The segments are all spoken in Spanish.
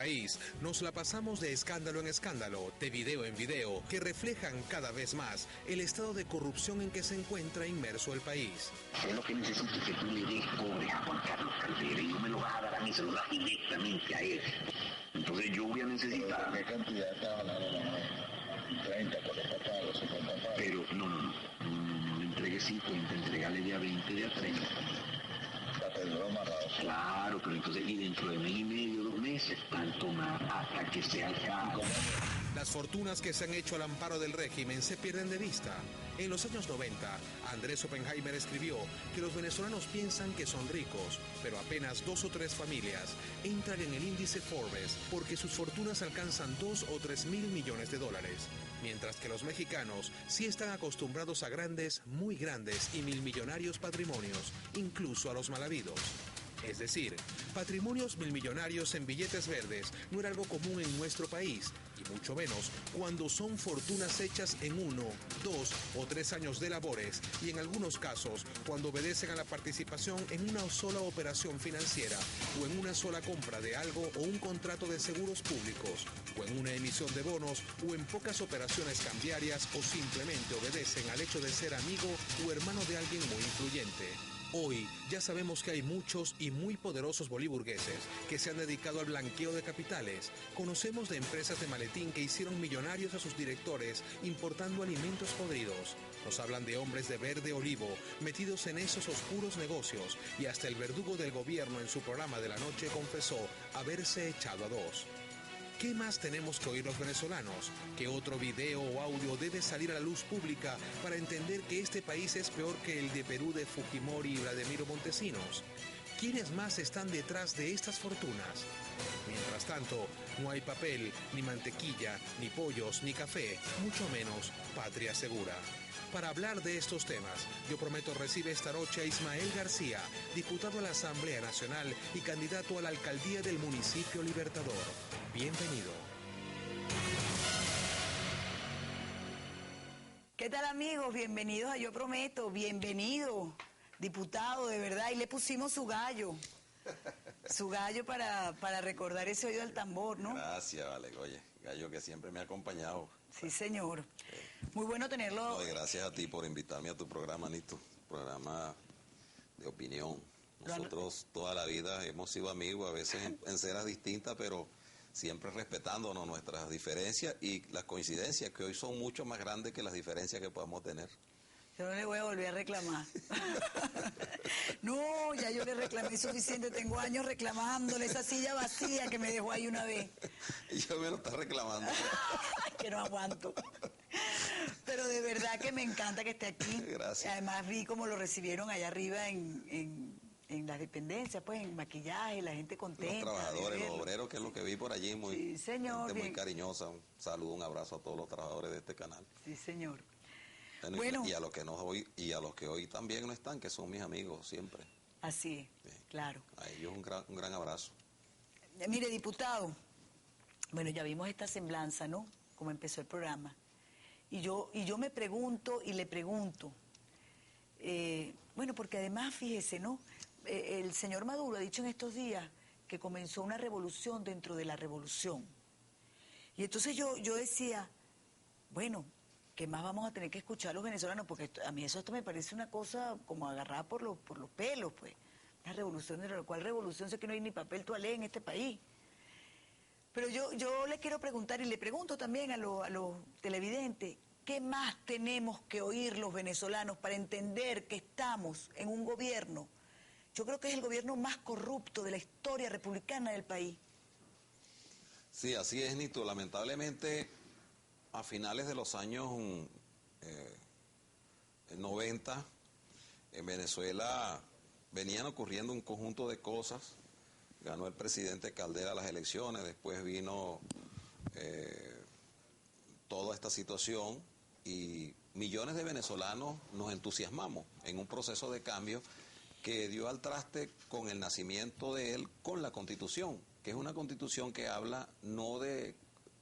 país nos la pasamos de escándalo en escándalo, de video en video, que reflejan cada vez más el estado de corrupción en que se encuentra inmerso el país. Es lo que necesito, que tú le des pobre a Juan Carlos Caldera y no me lo vas a dar a mí, se lo das directamente a él. Entonces yo voy a necesitar... ¿Qué cantidad está hablando? 30, 40 palos, 50 palos. Pero no le entregué 50, entregale de a 20, de a 30. Claro, pero entonces y dentro de mes y medio, 2 meses, tanto más hasta que se alcance. Las fortunas que se han hecho al amparo del régimen se pierden de vista. En los años 90, Andrés Oppenheimer escribió que los venezolanos piensan que son ricos, pero apenas 2 o 3 familias entran en el índice Forbes porque sus fortunas alcanzan 2 o 3 mil millones de dólares, mientras que los mexicanos sí están acostumbrados a grandes, muy grandes y milmillonarios patrimonios, incluso a los mal habidos. Es decir, patrimonios milmillonarios en billetes verdes no era algo común en nuestro país, y mucho menos cuando son fortunas hechas en 1, 2 o 3 años de labores, y en algunos casos cuando obedecen a la participación en una sola operación financiera, o en una sola compra de algo o un contrato de seguros públicos, o en una emisión de bonos, o en pocas operaciones cambiarias, o simplemente obedecen al hecho de ser amigo o hermano de alguien muy influyente. Hoy ya sabemos que hay muchos y muy poderosos boliburgueses que se han dedicado al blanqueo de capitales. Conocemos de empresas de maletín que hicieron millonarios a sus directores importando alimentos podridos. Nos hablan de hombres de verde olivo metidos en esos oscuros negocios, y hasta el verdugo del gobierno en su programa de la noche confesó haberse echado a 2. ¿Qué más tenemos que oír los venezolanos? ¿Qué otro video o audio debe salir a la luz pública para entender que este país es peor que el de Perú de Fujimori y Vladimiro Montesinos? ¿Quiénes más están detrás de estas fortunas? Mientras tanto, no hay papel, ni mantequilla, ni pollos, ni café, mucho menos patria segura. Para hablar de estos temas, yo prometo recibe esta noche a Ismael García, diputado a la Asamblea Nacional y candidato a la alcaldía del municipio Libertador. Bienvenido. ¿Qué tal, amigos? Bienvenidos a Yo Prometo. Bienvenido, diputado, de verdad. Y le pusimos su gallo. Su gallo para recordar ese oído al tambor, ¿no? Gracias, vale. Oye, gallo que siempre me ha acompañado. Sí, señor. Muy bueno tenerlo. No, y gracias a ti por invitarme a tu programa, Nito. Programa de opinión. Nosotros toda la vida hemos sido amigos, a veces en ceras distintas, pero siempre respetándonos nuestras diferencias y las coincidencias, que hoy son mucho más grandes que las diferencias que podamos tener. Yo no le voy a volver a reclamar. No, ya yo le reclamé suficiente. Tengo años reclamándole esa silla vacía que me dejó ahí una vez. Y yo me lo está reclamando. Que no aguanto. Pero de verdad que me encanta que esté aquí. Gracias. Además vi cómo lo recibieron allá arriba en las dependencias, pues en maquillaje, la gente contenta. Los trabajadores, los obreros, que es lo que vi por allí, muy, sí, señor, gente muy cariñosa. Un saludo, un abrazo a todos los trabajadores de este canal. Sí, señor. Bueno, y a los que hoy también no están, que son mis amigos siempre. Así es, sí. Claro. A ellos un gran abrazo. Mire, diputado, bueno, ya vimos esta semblanza, ¿no? Como empezó el programa. Y yo me pregunto y le pregunto, bueno, porque además, fíjese, ¿no? El señor Maduro ha dicho en estos días que comenzó una revolución dentro de la revolución. Y entonces yo decía, bueno, ¿qué más vamos a tener que escuchar los venezolanos? Porque a mí esto me parece una cosa como agarrada por los pelos, pues. Una revolución, de la cual revolución sé que no hay ni papel toalé en este país. Pero yo le quiero preguntar, y le pregunto también a los televidentes, ¿qué más tenemos que oír los venezolanos para entender que estamos en un gobierno? Yo creo que es el gobierno más corrupto de la historia republicana del país. Sí, así es, Nito. Lamentablemente, a finales de los años 90, en Venezuela venían ocurriendo un conjunto de cosas. Ganó el presidente Caldera las elecciones, después vino toda esta situación y millones de venezolanos nos entusiasmamos en un proceso de cambio que dio al traste con el nacimiento de él, con la Constitución, que es una Constitución que habla no de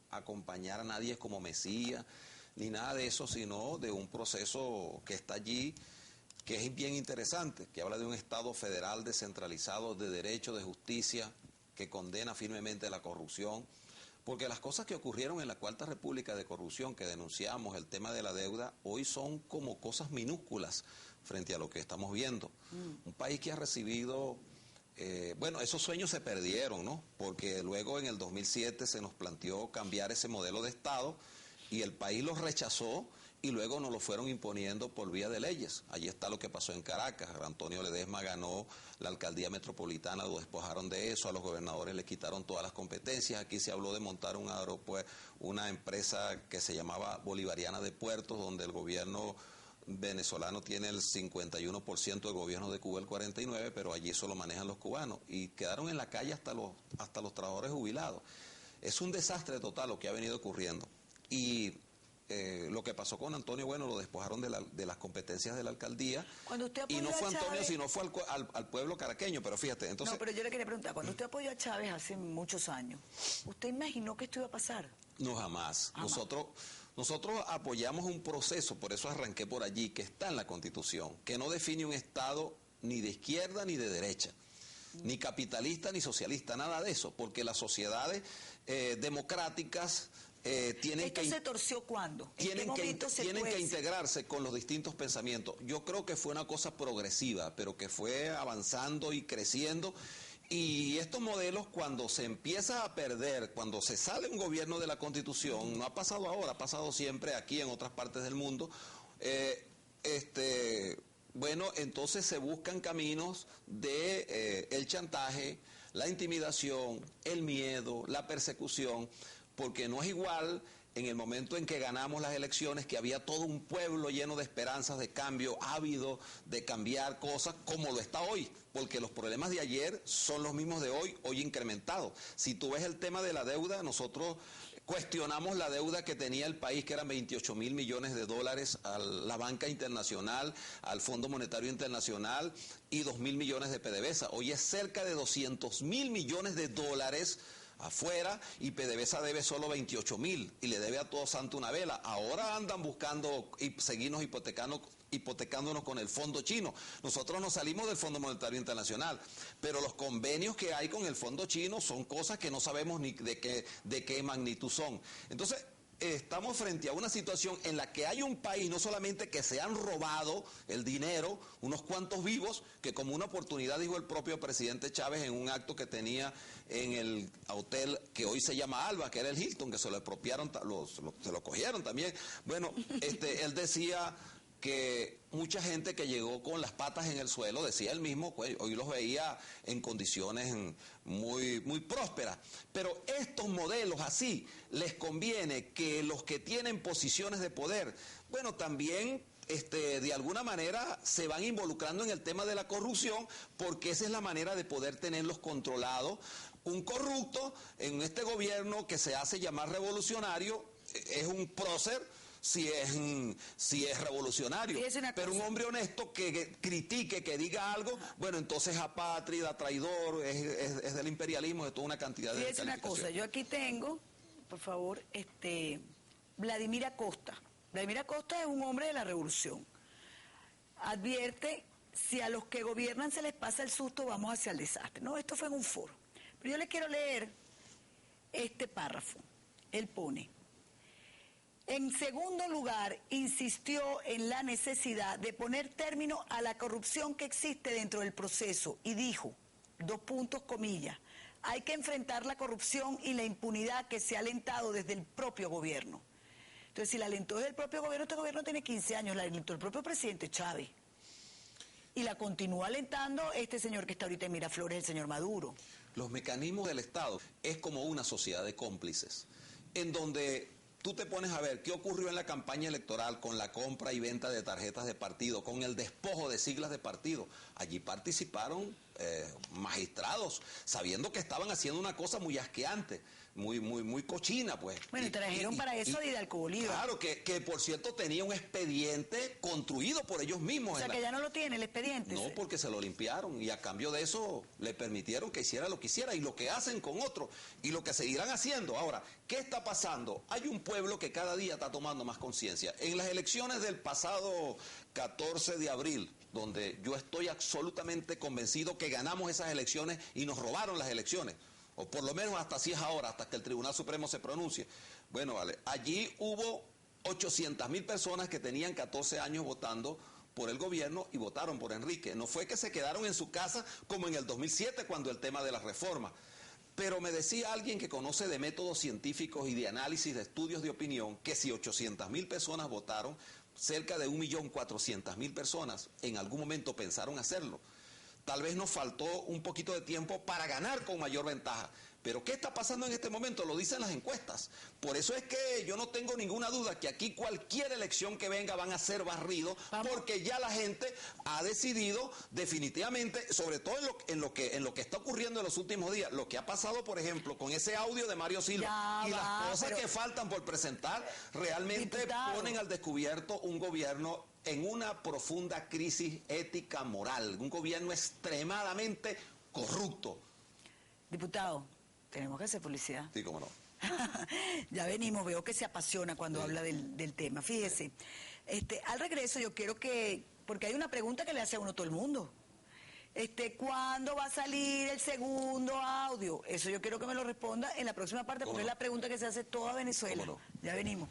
acompañar a nadie como Mesías, ni nada de eso, sino de un proceso que está allí, que es bien interesante, que habla de un Estado federal descentralizado, de derecho, de justicia, que condena firmemente la corrupción, porque las cosas que ocurrieron en la Cuarta República de corrupción que denunciamos, el tema de la deuda, hoy son como cosas minúsculas frente a lo que estamos viendo. Un país que ha recibido, bueno, esos sueños se perdieron, ¿no? Porque luego en el 2007 se nos planteó cambiar ese modelo de Estado y el país los rechazó y luego nos lo fueron imponiendo por vía de leyes. Allí está lo que pasó en Caracas. Antonio Ledesma ganó la alcaldía metropolitana, lo despojaron de eso, a los gobernadores le quitaron todas las competencias. Aquí se habló de montar un aeropuerto, una empresa que se llamaba Bolivariana de Puertos, donde el gobierno venezolano tiene el 51%, el gobierno de Cuba el 49%, pero allí eso lo manejan los cubanos. Y quedaron en la calle hasta los trabajadores jubilados. Es un desastre total lo que ha venido ocurriendo. Y lo que pasó con Antonio, bueno, lo despojaron de las competencias de la alcaldía. Cuando usted apoyó y no fue a Antonio, Chávez, sino fue al pueblo caraqueño, pero fíjate, entonces... No, pero yo le quería preguntar, cuando usted apoyó a Chávez hace muchos años, ¿usted imaginó que esto iba a pasar? No, jamás. Nosotros apoyamos un proceso, por eso arranqué por allí, que está en la Constitución, que no define un Estado ni de izquierda ni de derecha, ni capitalista ni socialista, nada de eso, porque las sociedades democráticas... ¿Esto se torció cuándo? Tienen que integrarse con los distintos pensamientos. Yo creo que fue una cosa progresiva, pero que fue avanzando y creciendo. Y estos modelos, cuando se empieza a perder, cuando se sale un gobierno de la Constitución, no ha pasado ahora, ha pasado siempre aquí en otras partes del mundo, bueno, entonces se buscan caminos de el chantaje, la intimidación, el miedo, la persecución, porque no es igual en el momento en que ganamos las elecciones, que había todo un pueblo lleno de esperanzas, de cambio, ávido de cambiar cosas, como lo está hoy, porque los problemas de ayer son los mismos de hoy, hoy incrementados. Si tú ves el tema de la deuda, nosotros cuestionamos la deuda que tenía el país, que eran 28.000 millones de dólares a la banca internacional, al Fondo Monetario Internacional y 2.000 millones de PDVSA. Hoy es cerca de 200.000 millones de dólares afuera, y PDVSA debe solo 28.000 y le debe a todo santo una vela. Ahora andan buscando y seguirnos hipotecándonos con el fondo chino. Nosotros nos salimos del Fondo Monetario Internacional, pero los convenios que hay con el fondo chino son cosas que no sabemos ni de qué magnitud son. Entonces, estamos frente a una situación en la que hay un país, no solamente que se han robado el dinero, unos cuantos vivos, que como una oportunidad dijo el propio presidente Chávez en un acto que tenía en el hotel que hoy se llama Alba, que era el Hilton, que se lo expropiaron, se lo cogieron también. Bueno, él decía que mucha gente que llegó con las patas en el suelo, decía él mismo, pues, hoy los veía en condiciones muy, muy prósperas. Pero estos modelos así, les conviene que los que tienen posiciones de poder, bueno, también de alguna manera se van involucrando en el tema de la corrupción, porque esa es la manera de poder tenerlos controlados. Un corrupto en este gobierno que se hace llamar revolucionario es un prócer, si es revolucionario, pero un hombre honesto que critique, que diga algo, bueno, entonces apátrida, traidor, es del imperialismo, de toda una cantidad de calificaciones. Fíjese una cosa, yo aquí tengo, por favor, Vladimir Acosta. Vladimir Acosta es un hombre de la revolución. Advierte, si a los que gobiernan se les pasa el susto, vamos hacia el desastre. No, esto fue en un foro. Pero yo les quiero leer este párrafo. Él pone: en segundo lugar, insistió en la necesidad de poner término a la corrupción que existe dentro del proceso y dijo, comillas, hay que enfrentar la corrupción y la impunidad que se ha alentado desde el propio gobierno. Entonces, si la alentó desde el propio gobierno, este gobierno tiene 15 años, la alentó el propio presidente Chávez. Y la continúa alentando este señor que está ahorita en Miraflores, el señor Maduro. Los mecanismos del Estado es como una sociedad de cómplices, en donde tú te pones a ver qué ocurrió en la campaña electoral con la compra y venta de tarjetas de partido, con el despojo de siglas de partido. Allí participaron magistrados, sabiendo que estaban haciendo una cosa muy asqueante, muy cochina, pues. Bueno, y trajeron para eso a Hidalgo Bolívar. Claro, que por cierto tenía un expediente construido por ellos mismos. O sea, que ya no lo tiene el expediente. No, porque se lo limpiaron y a cambio de eso le permitieron que hiciera lo que hiciera y lo que hacen con otros y lo que seguirán haciendo. Ahora, ¿qué está pasando? Hay un pueblo que cada día está tomando más conciencia. En las elecciones del pasado 14 de abril, donde yo estoy absolutamente convencido que ganamos esas elecciones y nos robaron las elecciones. o por lo menos hasta así es ahora, hasta que el Tribunal Supremo se pronuncie. Bueno, vale, allí hubo 800.000 personas que tenían 14 años votando por el gobierno y votaron por Enrique. No fue que se quedaron en su casa como en el 2007 cuando el tema de la reforma. Pero me decía alguien que conoce de métodos científicos y de análisis de estudios de opinión que si 800.000 personas votaron, cerca de 1.400.000 personas en algún momento pensaron hacerlo. Tal vez nos faltó un poquito de tiempo para ganar con mayor ventaja. Pero ¿qué está pasando en este momento? Lo dicen las encuestas. Por eso es que yo no tengo ninguna duda que aquí cualquier elección que venga van a ser barridos, porque ya la gente ha decidido definitivamente, sobre todo en lo que está ocurriendo en los últimos días, lo que ha pasado, por ejemplo, con ese audio de Mario Silva y las cosas que faltan por presentar, realmente ponen al descubierto un gobierno en una profunda crisis ética moral, un gobierno extremadamente corrupto. Diputado, tenemos que hacer publicidad. Sí, cómo no. Ya venimos, veo que se apasiona cuando habla del tema. Fíjese, al regreso yo quiero que, porque hay una pregunta que le hace a uno todo el mundo. ¿Cuándo va a salir el segundo audio? Eso yo quiero que me lo responda en la próxima parte, porque es la pregunta que se hace toda Venezuela. Ya venimos.